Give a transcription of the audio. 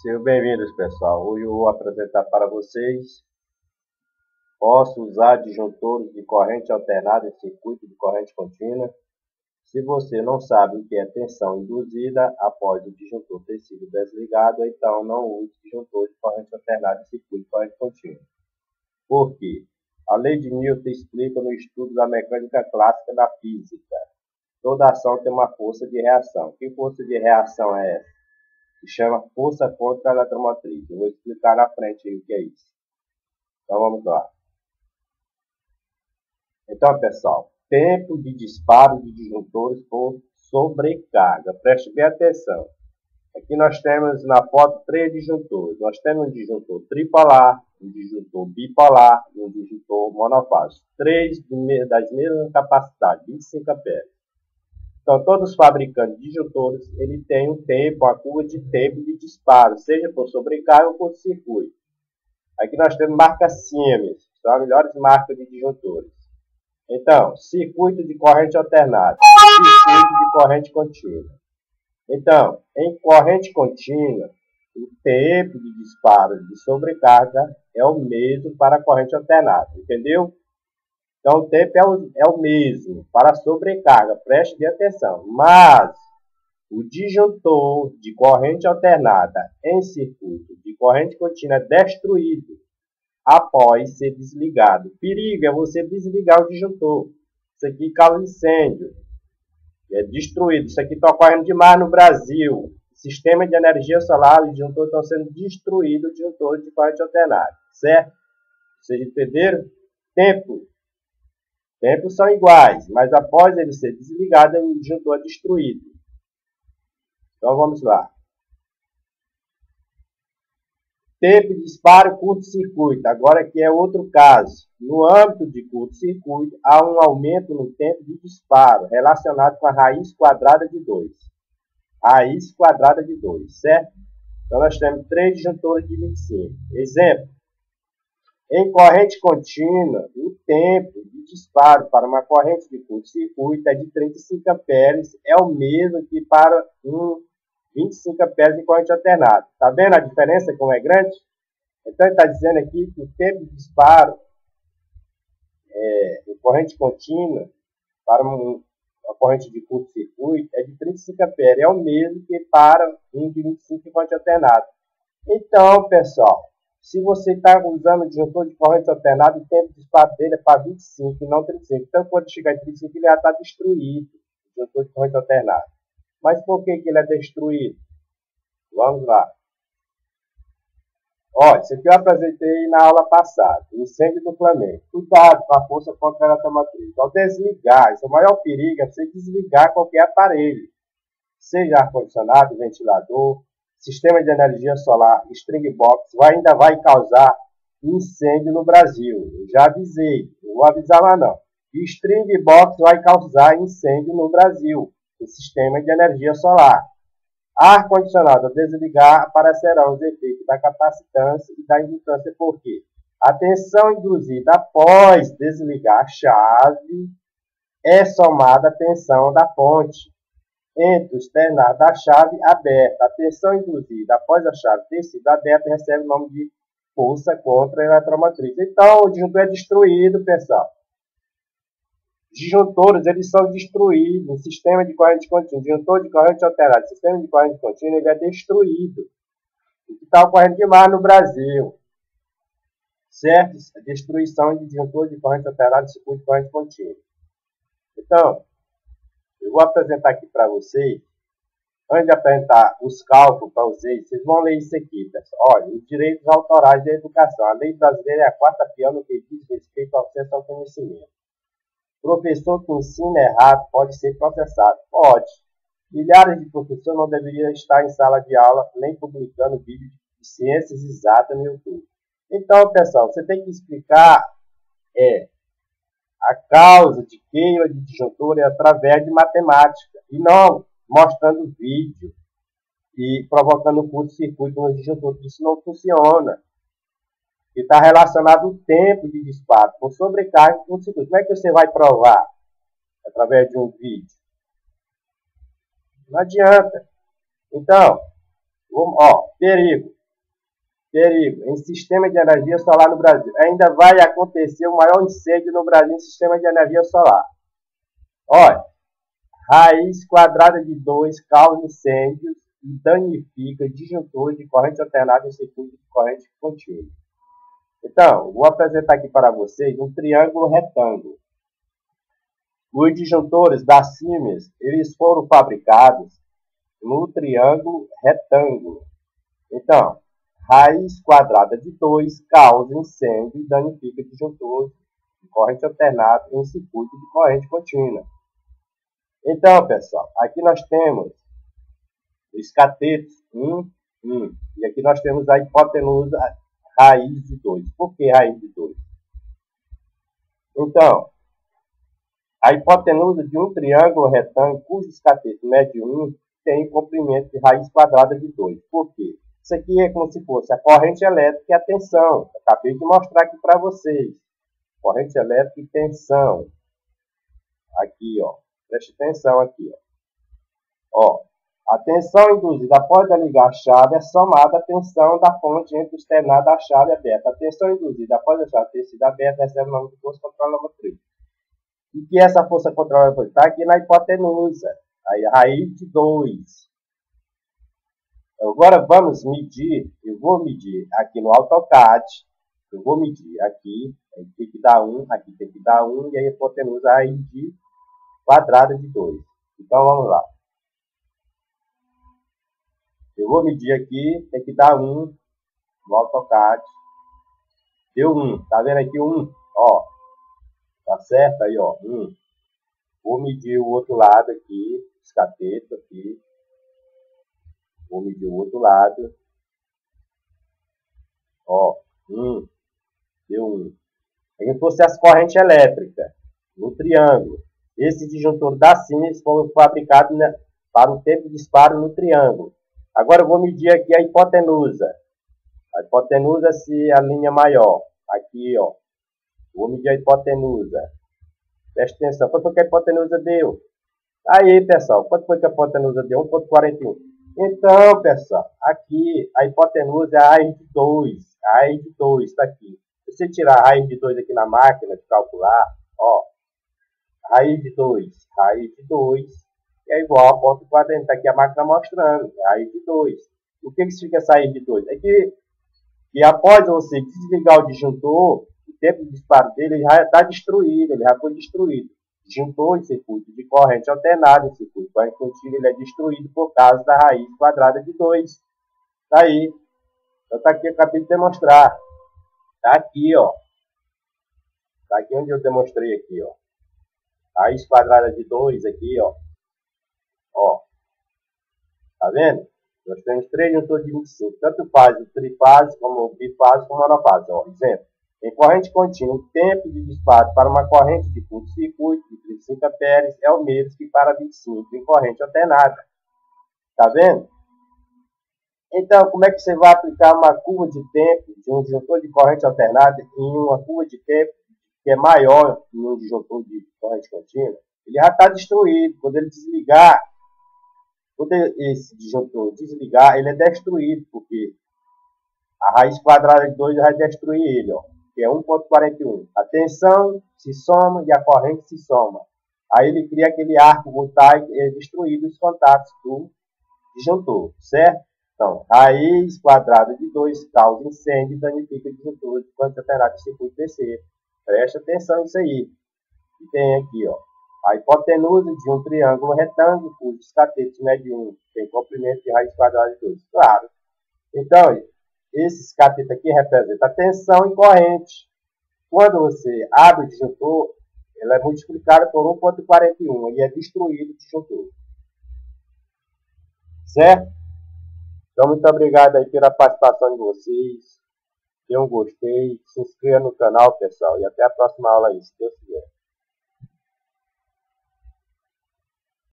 Sejam bem-vindos, pessoal. Hoje eu vou apresentar para vocês. Posso usar disjuntores de corrente alternada em circuito de corrente contínua. Se você não sabe o que é tensão induzida após o disjuntor ter sido desligado, então não use disjuntor de corrente alternada em circuito de corrente contínua. Por quê? A lei de Newton explica no estudo da mecânica clássica da física. Toda ação tem uma força de reação. Que força de reação é essa? Se chama força contra a eletromotriz. Eu vou explicar na frente aí o que é isso. Então vamos lá. Então, pessoal, tempo de disparo de disjuntores por sobrecarga. Preste bem atenção. Aqui nós temos na foto 3 disjuntores. Nós temos um disjuntor tripolar, um disjuntor bipolar e um disjuntor monofásico. 3 das mesmas capacidades, 25 amperes. Então, todos os fabricantes de disjuntores, ele tem um tempo, uma curva de tempo de disparo, seja por sobrecarga ou por circuito. Aqui nós temos marca Siemens, são as melhores marcas de disjuntores. Então, circuito de corrente alternada, circuito de corrente contínua. Então, em corrente contínua, o tempo de disparo de sobrecarga é o mesmo para a corrente alternada, entendeu? Então, o tempo é o mesmo para a sobrecarga, preste bem atenção. Mas, o disjuntor de corrente alternada em circuito de corrente contínua é destruído após ser desligado. Perigo é você desligar o disjuntor. Isso aqui causa incêndio. É destruído. Isso aqui está ocorrendo demais no Brasil. Sistema de energia solar, os disjuntores estão sendo destruídos, disjuntores de corrente alternada. Certo? Vocês entenderam? Tempos são iguais, mas após ele ser desligado, o disjuntor é destruído. Então vamos lá. Tempo de disparo curto-circuito. Agora aqui é outro caso. No âmbito de curto-circuito, há um aumento no tempo de disparo relacionado com a raiz quadrada de 2. Raiz quadrada de 2, certo? Então nós temos 3 disjuntores de 25. Exemplo. Em corrente contínua, o tempo de disparo para uma corrente de curto-circuito é de 35 amperes, é o mesmo que para um 25 amperes de corrente alternada. Está vendo a diferença como é grande? Então, ele está dizendo aqui que o tempo de disparo em corrente contínua para uma corrente de curto-circuito é de 35 amperes, é o mesmo que para um de 25 de corrente alternada. Então, pessoal, se você está usando o disjuntor de corrente alternada, o tempo de disparo dele é para 25 e não 35. Então, quando chegar em 35, ele já está destruído, o disjuntor de corrente alternada. Mas por que ele é destruído? Vamos lá. Olha, isso aqui eu apresentei na aula passada. Incêndio do Flamengo. Cuidado com a força contra a eletromotriz. Ao desligar, o maior perigo é você desligar qualquer aparelho. Seja ar-condicionado, ventilador, sistema de energia solar, string box, ainda vai causar incêndio no Brasil. Eu já avisei, não vou avisar mais não. String box vai causar incêndio no Brasil, o sistema de energia solar. Ar-condicionado, ao desligar, aparecerão os efeitos da capacitância e da indutância. Por quê? A tensão induzida após desligar a chave é somada à tensão da fonte entre os terminais da chave aberta. A tensão induzida após a chave ter sido aberta recebe o nome de força contra a eletromotriz. Então, o disjuntor é destruído, pessoal. Os disjuntores, eles são destruídos no sistema de corrente contínua. O disjuntor de corrente alternada, o sistema de corrente contínua, ele é destruído. O que está ocorrendo demais no Brasil. Certo? A destruição de disjuntor de corrente alternada e circuito de corrente contínua. Então, eu vou apresentar aqui para vocês, antes de apresentar os cálculos para vocês vão ler isso aqui, pessoal. Olha, os direitos autorais da educação. A lei brasileira é a quarta pior no que diz respeito ao acesso ao conhecimento. Professor que ensina errado pode ser processado? Pode. Milhares de professores não deveriam estar em sala de aula, nem publicando vídeos de ciências exatas no YouTube. Então, pessoal, você tem que explicar a causa de queima de disjuntor é através de matemática, e não mostrando vídeo e provocando curto-circuito no disjuntor. Isso não funciona. E está relacionado ao tempo de disparo, por sobrecarga e curto-circuito. Como é que você vai provar? Através de um vídeo. Não adianta. Então, Ó, perigo. Perigo. Em sistema de energia solar no Brasil. Ainda vai acontecer o maior incêndio no Brasil em sistema de energia solar. Olha, raiz quadrada de 2 causa incêndios e danifica disjuntores de corrente alternada em circuito de corrente contínua. Então, vou apresentar aqui para vocês um triângulo retângulo. Os disjuntores da Siemens, eles foram fabricados no triângulo retângulo. Então, raiz quadrada de 2 causa incêndio e danifica disjuntores de corrente alternada em circuito de corrente contínua. Então, pessoal, aqui nós temos os catetos 1, 1. E aqui nós temos a hipotenusa raiz de 2. Por que raiz de 2? Então, a hipotenusa de um triângulo retângulo cujos catetos mede 1 tem comprimento de raiz quadrada de 2. Por quê? Isso aqui é como se fosse a corrente elétrica e a tensão. Eu acabei de mostrar aqui para vocês. Corrente elétrica e tensão. Aqui, ó. Preste atenção aqui, ó. A tensão induzida após ligar a chave é somada à tensão da fonte entre o externado da chave aberta. A tensão induzida após a chave ter sido aberta recebe o nome de força controlamotriz. E que essa força controlamotriz está aqui na hipotenusa. Aí a raiz de 2. Agora vamos medir. Eu vou medir aqui no AutoCAD. Eu vou medir aqui. Aqui tem que dar 1. Aqui tem que dar 1. E a hipotenusa a raiz de quadrada de 2. Então vamos lá. Eu vou medir aqui, tem que dar 1 no AutoCAD. Deu 1, tá vendo aqui 1? Ó, tá certo aí, ó, 1. Vou medir o outro lado aqui, os catetos aqui. Vou medir o outro lado. Ó, 1. Deu 1. Aqui fosse as correntes elétricas, no triângulo. Esse disjuntor da Siemens foi fabricado, né, para o tempo de disparo no triângulo. Agora eu vou medir aqui a hipotenusa. A hipotenusa se a linha maior. Aqui, ó. Vou medir a hipotenusa. Preste atenção. Quanto foi que a hipotenusa deu? Aí, pessoal. Quanto foi que a hipotenusa deu? 1,41. Então, pessoal, aqui a hipotenusa é a raiz de 2. A raiz de 2 está aqui. Se você tirar a raiz de 2 aqui na máquina de calcular, ó. Raiz de 2. Raiz de 2. É igual a ponto 40, está aqui a máquina mostrando, é a raiz de 2. O que significa essa raiz de 2? É que após você desligar o disjuntor, o tempo de disparo dele já está destruído, ele já foi destruído. Disjuntor em circuito de corrente alternada, em circuito de corrente contínua, ele é destruído por causa da raiz quadrada de 2. Está aí. Então está aqui, eu acabei de demonstrar. Está aqui, ó. Está aqui onde eu demonstrei aqui, ó. Raiz quadrada de 2 aqui, ó. Ó, tá vendo? Nós temos 3 disjuntores de 25, tanto faz o trifase, como o bifase, como o monofase. Ó, exemplo, em corrente contínua, o tempo de disparo para uma corrente de curto-circuito de 35 amperes é o mesmo que para 25 em corrente alternada. Tá vendo? Então, como é que você vai aplicar uma curva de tempo de um disjuntor de corrente alternada em uma curva de tempo que é maior que um disjuntor de corrente contínua? Ele já está destruído. Quando ele desligar, quando esse disjuntor desligar, ele é destruído, porque a raiz quadrada de 2 vai destruir ele, ó, que é 1,41. A tensão se soma e a corrente se soma. Aí ele cria aquele arco voltaico e é destruído os contatos do disjuntor, certo? Então, raiz quadrada de 2 causa incêndio e danifica o disjuntor de corrente alternada de circuito DC. Presta atenção nisso aí. E tem aqui, ó. A hipotenusa de um triângulo retângulo, cujos catetos mede 1 tem comprimento de raiz quadrada de 2. Claro. Então, esses catetos aqui representam a tensão em corrente. Quando você abre o disjuntor, ela é multiplicada por 1,41 e é destruído o disjuntor. Certo? Então, muito obrigado aí pela participação de vocês. Dê um gostei, se inscreva no canal, pessoal. E até a próxima aula aí, se Deus quiser.